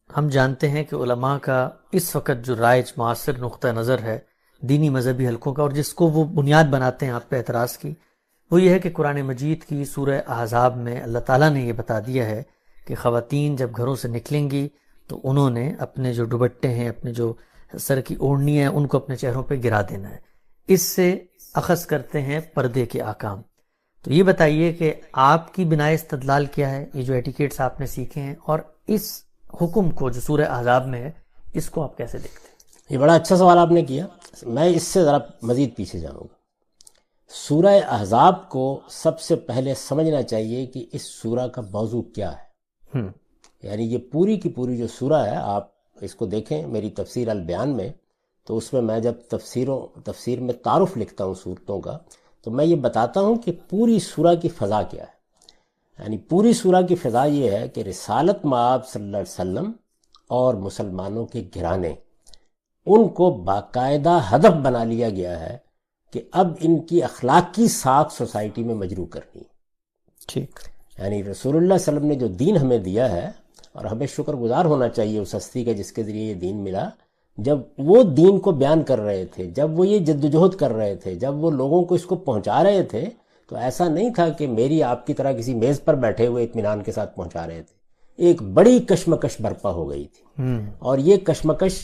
ہم جانتے ہیں کہ علماء کا اس وقت جو رائج معاصر نقطہ نظر ہے دینی مذہبی حلقوں کا، اور جس کو وہ بنیاد بناتے ہیں آپ پہ اعتراض کی، وہ یہ ہے کہ قرآن مجید کی سورہ احزاب میں اللہ تعالیٰ نے یہ بتا دیا ہے کہ خواتین جب گھروں سے نکلیں گی تو انہوں نے اپنے جو دوپٹے ہیں، اپنے جو سر کی اوڑھنی ہیں، ان کو اپنے چہروں پہ گرا دینا ہے۔ اس سے اخذ کرتے ہیں پردے کے احکام۔ تو یہ بتائیے کہ آپ کی بنائے استدلال کیا ہے، یہ جو ایٹیکیٹس آپ نے سیکھے ہیں، اور اس حکم کو جو سورہ احزاب میں ہے اس کو آپ کیسے دیکھتے ہیں؟ یہ بڑا اچھا سوال آپ نے کیا۔ میں اس سے ذرا مزید پیچھے جاؤں گا۔ سورہ احزاب کو سب سے پہلے سمجھنا چاہیے کہ اس سورہ کا موضوع کیا ہے۔ یعنی یہ پوری کی پوری جو سورہ ہے، آپ اس کو دیکھیں میری تفسیر البیان میں، تو اس میں جب تفسیر میں تعارف لکھتا ہوں صورتوں کا، تو میں یہ بتاتا ہوں کہ پوری سورہ کی فضا کیا ہے۔ یعنی پوری سورہ کی فضا یہ ہے کہ رسالت مآب صلی اللہ علیہ وسلم اور مسلمانوں کے گھرانے، ان کو باقاعدہ ہدف بنا لیا گیا ہے کہ اب ان کی اخلاقی ساکھ سوسائٹی میں مجروح کرنی۔ ٹھیک، یعنی رسول اللہ صلی اللہ علیہ وسلم نے جو دین ہمیں دیا ہے، اور ہمیں شکر گزار ہونا چاہیے اس ہستی کا جس کے ذریعے یہ دین ملا، جب وہ دین کو بیان کر رہے تھے، جب وہ یہ جدوجہد کر رہے تھے، جب وہ لوگوں کو اس کو پہنچا رہے تھے، تو ایسا نہیں تھا کہ میری آپ کی طرح کسی میز پر بیٹھے ہوئے اطمینان کے ساتھ پہنچا رہے تھے۔ ایک بڑی کشمکش برپا ہو گئی تھی، اور یہ کشمکش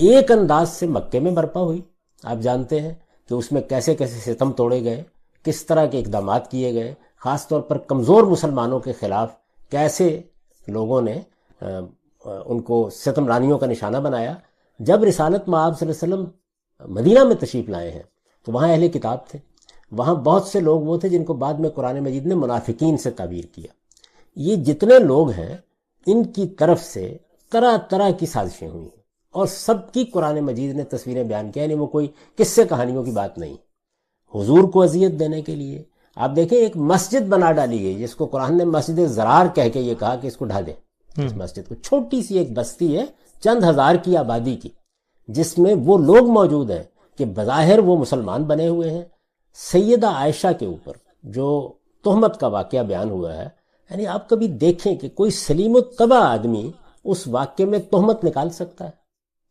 ایک انداز سے مکے میں برپا ہوئی۔ آپ جانتے ہیں کہ اس میں کیسے کیسے ستم توڑے گئے، کس طرح کے اقدامات کیے گئے، خاص طور پر کمزور مسلمانوں کے خلاف کیسے لوگوں نے ان کو ستم رانیوں کا نشانہ بنایا۔ جب رسالت مآب صلی اللہ علیہ وسلم مدینہ میں تشریف لائے ہیں تو وہاں اہل کتاب تھے، وہاں بہت سے لوگ وہ تھے جن کو بعد میں قرآن مجید نے منافقین سے تعبیر کیا۔ یہ جتنے لوگ ہیں ان کی طرف سے طرح طرح کی سازشیں ہوئی ہیں، اور سب کی قرآن مجید نے تصویریں بیان کیا۔ یعنی وہ کوئی قصے کہانیوں کی بات نہیں۔ حضور کو اذیت دینے کے لیے آپ دیکھیں ایک مسجد بنا ڈالی گئی جس کو قرآن نے مسجد زرار کہہ کے یہ کہا کہ اس کو ڈھا دیں۔ اس مسجد کو، چھوٹی سی ایک بستی ہے چند ہزار کی آبادی کی، جس میں وہ لوگ موجود ہیں کہ بظاہر وہ مسلمان بنے ہوئے ہیں۔ سیدہ عائشہ کے اوپر جو تہمت کا واقعہ بیان ہوا ہے، یعنی آپ کبھی دیکھیں کہ کوئی سلیم الطبع آدمی اس واقعے میں تہمت نکال سکتا ہے؟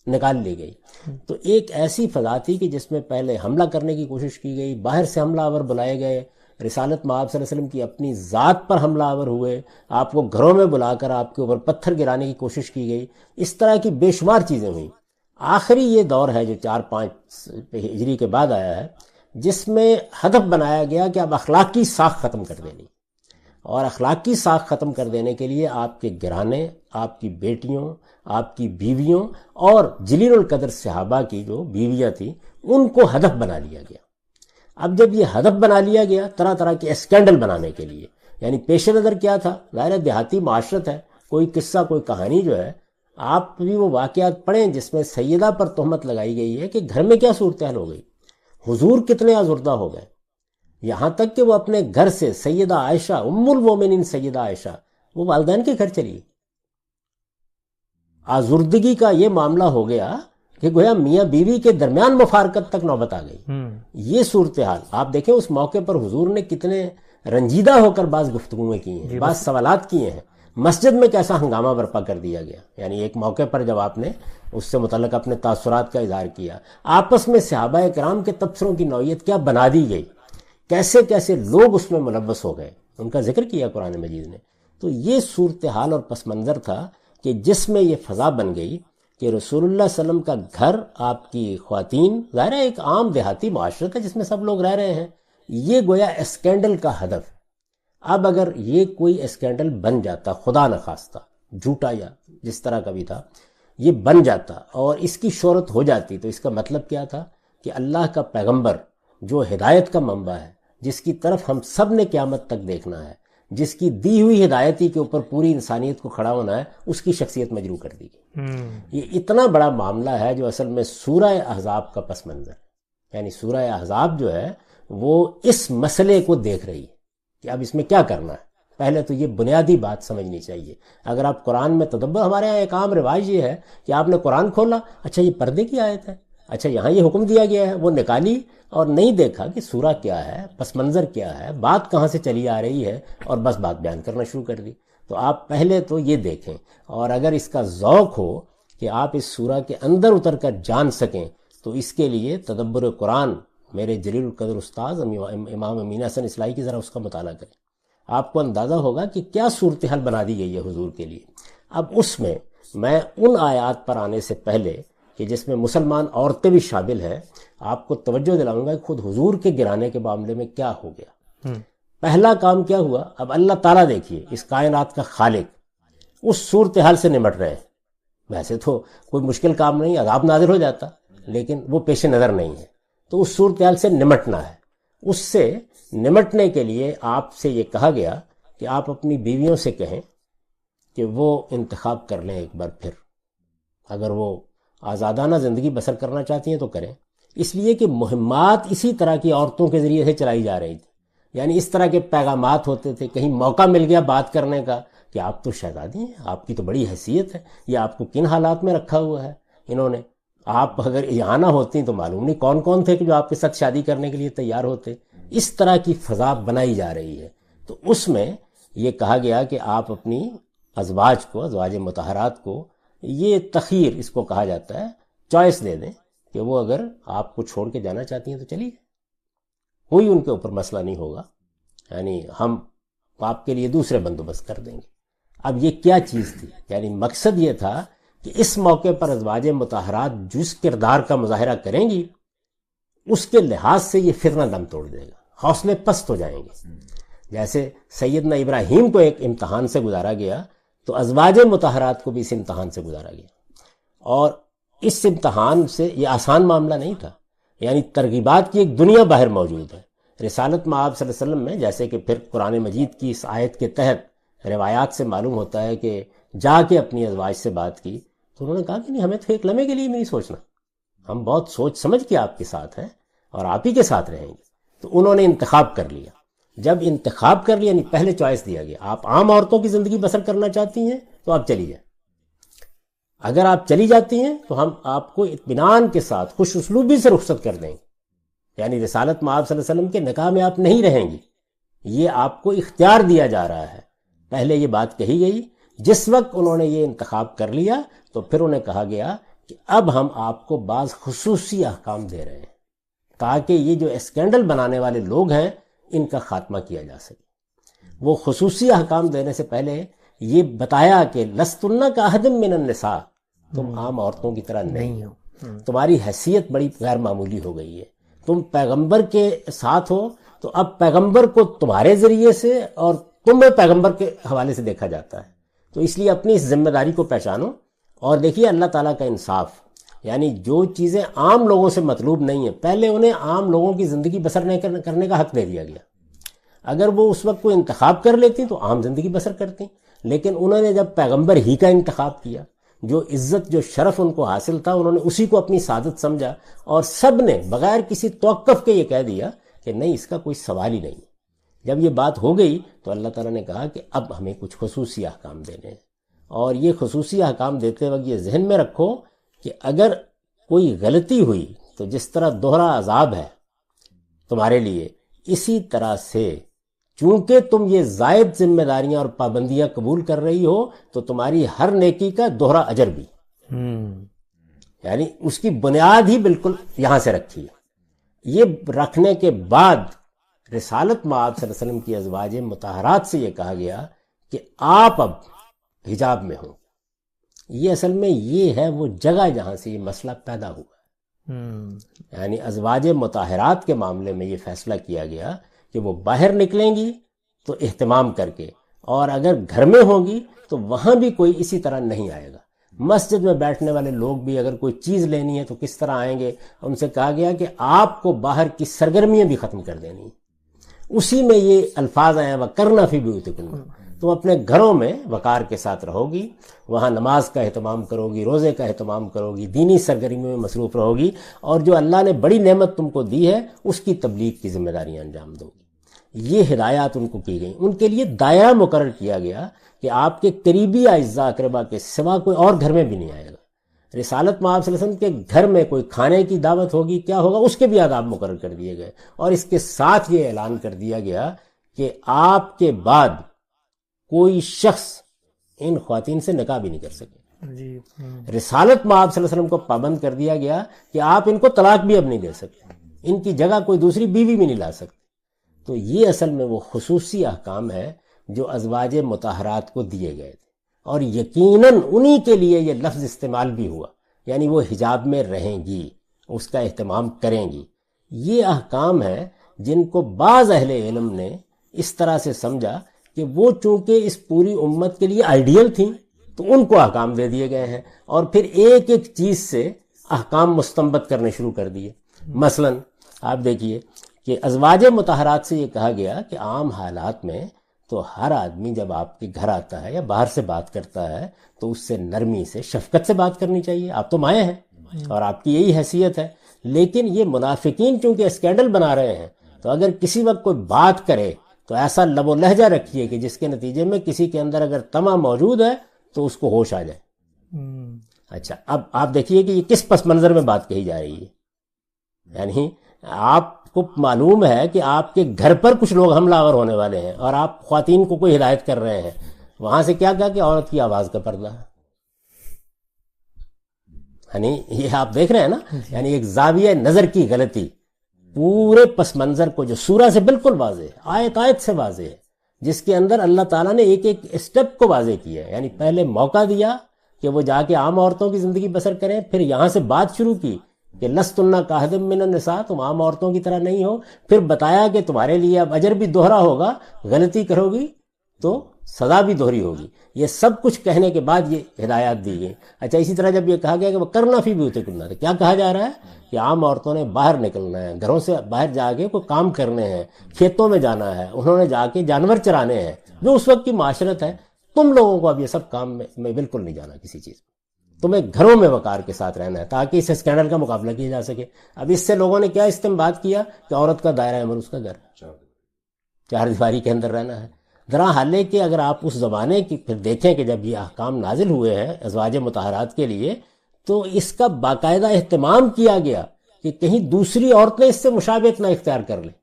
نکال لی گئی۔ تو ایک ایسی فضا تھی کہ جس میں پہلے حملہ کرنے کی کوشش کی گئی، باہر سے حملہ آور بلائے گئے، رسالت مآب صلی اللہ علیہ وسلم کی اپنی ذات پر حملہ آور ہوئے، آپ کو گھروں میں بلا کر آپ کے اوپر پتھر گرانے کی کوشش کی گئی۔ اس طرح کی بے شمار چیزیں ہوئیں۔ آخری یہ دور ہے جو 4-5 ہجری کے بعد آیا ہے، جس میں ہدف بنایا گیا کہ اب اخلاقی ساکھ ختم کر دینی، اور اخلاقی ساکھ ختم کر دینے کے لیے آپ کے گھرانے، آپ کی بیٹیوں، آپ کی بیویوں، اور جلیل القدر صحابہ کی جو بیویاں تھیں ان کو ہدف بنا لیا گیا۔ اب جب یہ ہدف بنا لیا گیا طرح طرح کے اسکینڈل بنانے کے لیے، یعنی پیش نظر کیا تھا؟ ظاہر دیہاتی معاشرت ہے، کوئی قصہ کوئی کہانی جو ہے، آپ بھی وہ واقعات پڑھیں جس میں سیدہ پر تہمت لگائی گئی ہے کہ گھر میں کیا صورتحال ہو گئی، حضور کتنے آزردہ ہو گئے، یہاں تک کہ وہ اپنے گھر سے سیدہ عائشہ ام المومنین سیدہ عائشہ وہ والدین کے گھر چلی۔ آزردگی کا یہ معاملہ ہو گیا کہ گویا میاں بیوی کے درمیان مفارقت تک نوبت آ گئی۔ یہ صورتحال آپ دیکھیں، اس موقع پر حضور نے کتنے رنجیدہ ہو کر بعض گفتگویں کی ہیں، بعض سوالات کیے ہیں۔ مسجد میں کیسا ہنگامہ برپا کر دیا گیا، یعنی ایک موقع پر جب آپ نے اس سے متعلق اپنے تاثرات کا اظہار کیا، آپس میں صحابہ کرام کے تبصروں کی نوعیت کیا بنا دی گئی، کیسے کیسے لوگ اس میں ملوث ہو گئے، ان کا ذکر کیا قرآن مجید نے۔ تو یہ صورتحال اور پس منظر تھا کہ جس میں یہ فضا بن گئی کہ رسول اللہ صلی اللہ علیہ وسلم کا گھر، آپ کی خواتین، ظاہر ایک عام دیہاتی معاشرت ہے جس میں سب لوگ رہ رہے ہیں، یہ گویا اسکینڈل کا ہدف ہے۔ اب اگر یہ کوئی اسکینڈل بن جاتا، خدا نخواستہ جھوٹا یا جس طرح کا بھی تھا، یہ بن جاتا اور اس کی شہرت ہو جاتی، تو اس کا مطلب کیا تھا کہ اللہ کا پیغمبر جو ہدایت کا منبع ہے، جس کی طرف ہم سب نے قیامت تک دیکھنا ہے، جس کی دی ہوئی ہدایتی کے اوپر پوری انسانیت کو کھڑا ہونا ہے، اس کی شخصیت مجروح کر دی گئی۔ یہ اتنا بڑا معاملہ ہے جو اصل میں سورہ احزاب کا پس منظر ہے۔ یعنی سورہ احزاب جو ہے وہ اس مسئلے کو دیکھ رہی ہے کہ اب اس میں کیا کرنا ہے۔ پہلے تو یہ بنیادی بات سمجھنی چاہیے۔ اگر آپ قرآن میں تدبر، ہمارے یہاں ایک عام رواج یہ ہے کہ آپ نے قرآن کھولا، اچھا یہ پردے کی آیت ہے، اچھا یہاں یہ حکم دیا گیا ہے، وہ نکالی اور نہیں دیکھا کہ سورہ کیا ہے، پس منظر کیا ہے، بات کہاں سے چلی آ رہی ہے، اور بس بات بیان کرنا شروع کر دی۔ تو آپ پہلے تو یہ دیکھیں، اور اگر اس کا ذوق ہو کہ آپ اس سورہ کے اندر اتر کر جان سکیں تو اس کے لیے تدبر قرآن میرے جلیل القدر استاذ امام امین حسن اصلاحی کی ذرا اس کا مطالعہ کریں، آپ کو اندازہ ہوگا کہ کیا صورتحال بنا دی گئی ہے حضور کے لیے۔ اب اس میں میں ان آیات پر آنے سے پہلے کہ جس میں مسلمان عورتیں بھی شامل ہیں، آپ کو توجہ دلاؤں گا کہ خود حضور کے گرانے کے معاملے میں کیا ہو گیا۔ پہلا کام کیا ہوا، اب اللہ تعالیٰ دیکھیے اس کائنات کا خالق اس صورتحال سے نمٹ رہے ہیں۔ ویسے تو کوئی مشکل کام نہیں، عذاب نازل ہو جاتا، لیکن وہ پیش نظر نہیں ہے، تو اس صورتحال سے نمٹنا ہے۔ اس سے نمٹنے کے لیے آپ سے یہ کہا گیا کہ آپ اپنی بیویوں سے کہیں کہ وہ انتخاب کر لیں ایک بار پھر، اگر وہ آزادانہ زندگی بسر کرنا چاہتی ہیں تو کریں، اس لیے کہ مہمات اسی طرح کی عورتوں کے ذریعے سے چلائی جا رہی تھی، یعنی اس طرح کے پیغامات ہوتے تھے، کہیں موقع مل گیا بات کرنے کا کہ آپ تو شہزادی ہیں، آپ کی تو بڑی حیثیت ہے، یہ آپ کو کن حالات میں رکھا ہوا ہے انہوں نے، آپ اگر یہاں نہ ہوتی تو معلوم نہیں کون کون تھے کہ جو آپ کے ساتھ شادی کرنے کے لیے تیار ہوتے۔ اس طرح کی فضا بنائی جا رہی ہے، تو اس میں یہ کہا گیا کہ آپ اپنی ازواج کو، ازواج مطہرات کو یہ تخیر اس کو کہا جاتا ہے، چوائس دے دیں کہ وہ اگر آپ کو چھوڑ کے جانا چاہتی ہیں تو چلیے، کوئی ان کے اوپر مسئلہ نہیں ہوگا، یعنی ہم آپ کے لیے دوسرے بندوبست کر دیں گے۔ اب یہ کیا چیز تھی، یعنی مقصد یہ تھا کہ اس موقع پر ازواج مطہرات جس کردار کا مظاہرہ کریں گی اس کے لحاظ سے یہ فتنہ دم توڑ دے گا، حوصلے پست ہو جائیں گے۔ جیسے سیدنا ابراہیم کو ایک امتحان سے گزارا گیا تو ازواج مطہرات کو بھی اس امتحان سے گزارا گیا، اور اس امتحان سے یہ آسان معاملہ نہیں تھا، یعنی ترغیبات کی ایک دنیا باہر موجود ہے۔ رسالت مآب صلی اللہ علیہ وسلم میں جیسے کہ پھر قرآن مجید کی اس آیت کے تحت روایات سے معلوم ہوتا ہے کہ جا کے اپنی ازواج سے بات کی تو انہوں نے کہا کہ نہیں، ہمیں تو ایک لمحے کے لیے بھی نہیں سوچنا، ہم بہت سوچ سمجھ کے آپ کے ساتھ ہیں اور آپ ہی کے ساتھ رہیں گے۔ تو انہوں نے انتخاب کر لیا، جب انتخاب کر لیا یعنی پہلے چوائس دیا گیا، آپ عام عورتوں کی زندگی بسر کرنا چاہتی ہیں تو آپ چلی جائیں، اگر آپ چلی جاتی ہیں تو ہم آپ کو اطمینان کے ساتھ خوش اسلوبی سے رخصت کر دیں گے، یعنی رسالت مآب صلی اللہ علیہ وسلم کے نکاح میں آپ نہیں رہیں گی، یہ آپ کو اختیار دیا جا رہا ہے۔ پہلے یہ بات کہی گئی، جس وقت انہوں نے یہ انتخاب کر لیا تو پھر انہیں کہا گیا کہ اب ہم آپ کو بعض خصوصی احکام دے رہے ہیں تاکہ یہ جو اسکینڈل بنانے والے لوگ ہیں ان کا خاتمہ کیا جا سکے۔ وہ خصوصی احکام دینے سے پہلے یہ بتایا کہ لستن کاحد من النساء، تم عام عورتوں کی طرح نہیں ہو، تمہاری حیثیت بڑی غیر معمولی ہو گئی ہے، تم پیغمبر کے ساتھ ہو تو اب پیغمبر کو تمہارے ذریعے سے اور تمہیں پیغمبر کے حوالے سے دیکھا جاتا ہے، تو اس لیے اپنی اس ذمہ داری کو پہچانو۔ اور دیکھیے اللہ تعالیٰ کا انصاف، یعنی جو چیزیں عام لوگوں سے مطلوب نہیں ہیں پہلے انہیں عام لوگوں کی زندگی بسر کرنے کا حق دے دیا گیا، اگر وہ اس وقت کوئی انتخاب کر لیتی تو عام زندگی بسر کرتی، لیکن انہوں نے جب پیغمبر ہی کا انتخاب کیا، جو عزت جو شرف ان کو حاصل تھا انہوں نے اسی کو اپنی سعادت سمجھا، اور سب نے بغیر کسی توقف کے یہ کہہ دیا کہ نہیں، اس کا کوئی سوال ہی نہیں۔ جب یہ بات ہو گئی تو اللہ تعالیٰ نے کہا کہ اب ہمیں کچھ خصوصی احکام دینے ہیں، اور یہ خصوصی احکام دیتے وقت یہ ذہن میں رکھو کہ اگر کوئی غلطی ہوئی تو جس طرح دوہرا عذاب ہے تمہارے لیے، اسی طرح سے چونکہ تم یہ زائد ذمہ داریاں اور پابندیاں قبول کر رہی ہو تو تمہاری ہر نیکی کا دوہرا اجر بھی، یعنی اس کی بنیاد ہی بالکل یہاں سے رکھی ہے۔ یہ رکھنے کے بعد رسالت مآب صلی اللہ علیہ وسلم کی ازواج مطہرات سے یہ کہا گیا کہ آپ اب حجاب میں ہوں۔ یہ اصل میں یہ ہے وہ جگہ جہاں سے یہ مسئلہ پیدا ہوا، یعنی ازواج مطہرات کے معاملے میں یہ فیصلہ کیا گیا کہ وہ باہر نکلیں گی تو اہتمام کر کے، اور اگر گھر میں ہوں گی تو وہاں بھی کوئی اسی طرح نہیں آئے گا۔ مسجد میں بیٹھنے والے لوگ بھی اگر کوئی چیز لینی ہے تو کس طرح آئیں گے، ان سے کہا گیا کہ آپ کو باہر کی سرگرمیاں بھی ختم کر دینی ہیں۔ اسی میں یہ الفاظ آئے وَقَرْنَ فِي بُيُوتِكُنَّ، تم اپنے گھروں میں وقار کے ساتھ رہو گی، وہاں نماز کا اہتمام کرو گی، روزے کا اہتمام کرو گی، دینی سرگرمیوں میں مصروف رہو گی، اور جو اللہ نے بڑی نعمت تم کو دی ہے اس کی تبلیغ کی ذمہ داریاں انجام دو گی۔ یہ ہدایات ان کو کی گئیں، ان کے لیے دائرہ مقرر کیا گیا کہ آپ کے قریبی اعزاء اقربا کے سوا کوئی اور گھر میں بھی نہیں آئے گا۔ رسالت مآب صلی اللہ علیہ وسلم کے گھر میں کوئی کھانے کی دعوت ہوگی، کیا ہوگا، اس کے بھی آداب مقرر کر دیے گئے، اور اس کے ساتھ یہ اعلان کر دیا گیا کہ آپ کے بعد کوئی شخص ان خواتین سے نکاح بھی نہیں کر سکے. جی. رسالت میں آپ صلی اللہ علیہ وسلم کو پابند کر دیا گیا کہ آپ ان کو طلاق بھی اب نہیں دے سکتے, ان کی جگہ کوئی دوسری بیوی بھی نہیں لا سکتے. تو یہ اصل میں وہ خصوصی احکام ہے جو ازواج مطہرات کو دیے گئے تھے, اور یقیناً انہی کے لیے یہ لفظ استعمال بھی ہوا, یعنی وہ حجاب میں رہیں گی, اس کا اہتمام کریں گی. یہ احکام ہیں جن کو بعض اہل علم نے اس طرح سے سمجھا کہ وہ چونکہ اس پوری امت کے لیے آئیڈیل تھیں تو ان کو احکام دے دیے گئے ہیں, اور پھر ایک ایک چیز سے احکام مستنبط کرنے شروع کر دیے. مثلا آپ دیکھیے کہ ازواج مطہرات سے یہ کہا گیا کہ عام حالات میں تو ہر آدمی جب آپ کے گھر آتا ہے یا باہر سے بات کرتا ہے تو اس سے نرمی سے, شفقت سے بات کرنی چاہیے, آپ تو مائیں ہیں اور آپ کی یہی حیثیت ہے. لیکن یہ منافقین چونکہ اسکینڈل بنا رہے ہیں, تو اگر کسی وقت کوئی بات کرے تو ایسا لب و لہجہ رکھیے کہ جس کے نتیجے میں کسی کے اندر اگر طمع موجود ہے تو اس کو ہوش آ جائے. اچھا, اب آپ دیکھیے کہ یہ کس پس منظر میں بات کہی جا رہی ہے. یعنی آپ کو معلوم ہے کہ آپ کے گھر پر کچھ لوگ حملہ آور ہونے والے ہیں اور آپ خواتین کو کوئی ہدایت کر رہے ہیں. وہاں سے کیا کہا کہ عورت کی آواز کا پردہ, یعنی یہ آپ دیکھ رہے ہیں نا, یعنی ایک زاویہ نظر کی غلطی پورے پس منظر کو جو سورہ سے بالکل واضح ہے, آیت آیت سے واضح ہے, جس کے اندر اللہ تعالیٰ نے ایک ایک اسٹیپ کو واضح کیا ہے. یعنی پہلے موقع دیا کہ وہ جا کے عام عورتوں کی زندگی بسر کریں, پھر یہاں سے بات شروع کی کہ لستن کاہد من النساء, تم عام عورتوں کی طرح نہیں ہو. پھر بتایا کہ تمہارے لیے اب اجر بھی دوہرا ہوگا, غلطی کرو گی تو سزا بھی دوہری ہوگی. یہ سب کچھ کہنے کے بعد یہ ہدایات دی گئی. اچھا, اسی طرح جب یہ کہا گیا کہ وہ کرنا فی بیوتکن, تو کیا کہا جا رہا ہے کہ عام عورتوں نے باہر نکلنا ہے, گھروں سے باہر جا کے کوئی کام کرنے ہیں, کھیتوں میں جانا ہے, انہوں نے جا کے جانور چرانے ہیں, جو اس وقت کی معاشرت ہے. تم لوگوں کو اب یہ سب کام میں بالکل نہیں جانا کسی چیز, تمہیں گھروں میں وقار کے ساتھ رہنا ہے تاکہ اس اسکینڈل کا مقابلہ کیا جا سکے. اب اس سے لوگوں نے کیا استنباط کیا کہ عورت کا دائرہ عمل اس کا گھر, چار دیواری کے اندر رہنا ہے. ذرا حالے کہ اگر آپ اس زمانے کی پھر دیکھیں کہ جب یہ احکام نازل ہوئے ہیں ازواج مطہرات کے لیے, تو اس کا باقاعدہ اہتمام کیا گیا کہ کہیں دوسری عورتیں اس سے مشابہت نہ اختیار کر لیں,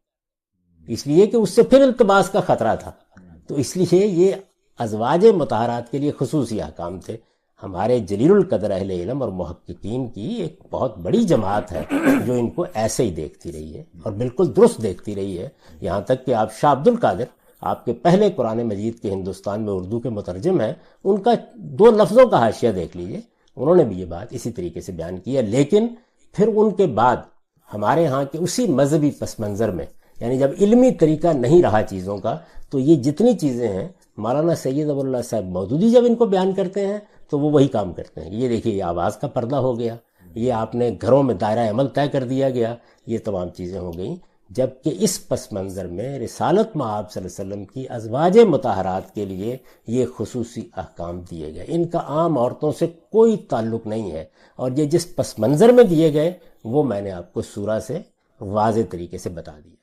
اس لیے کہ اس سے پھر التباس کا خطرہ تھا. تو اس لیے یہ ازواج مطہرات کے لیے خصوصی احکام تھے. ہمارے جلیل القدر اہل علم اور محققین کی ایک بہت بڑی جماعت ہے جو ان کو ایسے ہی دیکھتی رہی ہے اور بالکل درست دیکھتی رہی ہے. یہاں تک کہ آپ شاہ عبد القادر, آپ کے پہلے قرآن مجید کے ہندوستان میں اردو کے مترجم ہیں, ان کا 2 لفظوں کا حاشیہ دیکھ لیجئے, انہوں نے بھی یہ بات اسی طریقے سے بیان کی ہے. لیکن پھر ان کے بعد ہمارے ہاں کے اسی مذہبی پس منظر میں, یعنی جب علمی طریقہ نہیں رہا چیزوں کا, تو یہ جتنی چیزیں ہیں مولانا سید ابو اللہ صاحب مودودی جب ان کو بیان کرتے ہیں تو وہ وہی کام کرتے ہیں. یہ دیکھیے, یہ آواز کا پردہ ہو گیا, یہ آپ نے گھروں میں دائرہ عمل طے کر دیا گیا, یہ تمام چیزیں ہو گئیں. جبکہ اس پس منظر میں رسالت میں آپ صلی اللہ علیہ وسلم کی ازواج مطہرات کے لیے یہ خصوصی احکام دیے گئے. ان کا عام عورتوں سے کوئی تعلق نہیں ہے, اور یہ جس پس منظر میں دیے گئے وہ میں نے آپ کو سورہ سے واضح طریقے سے بتا دیا.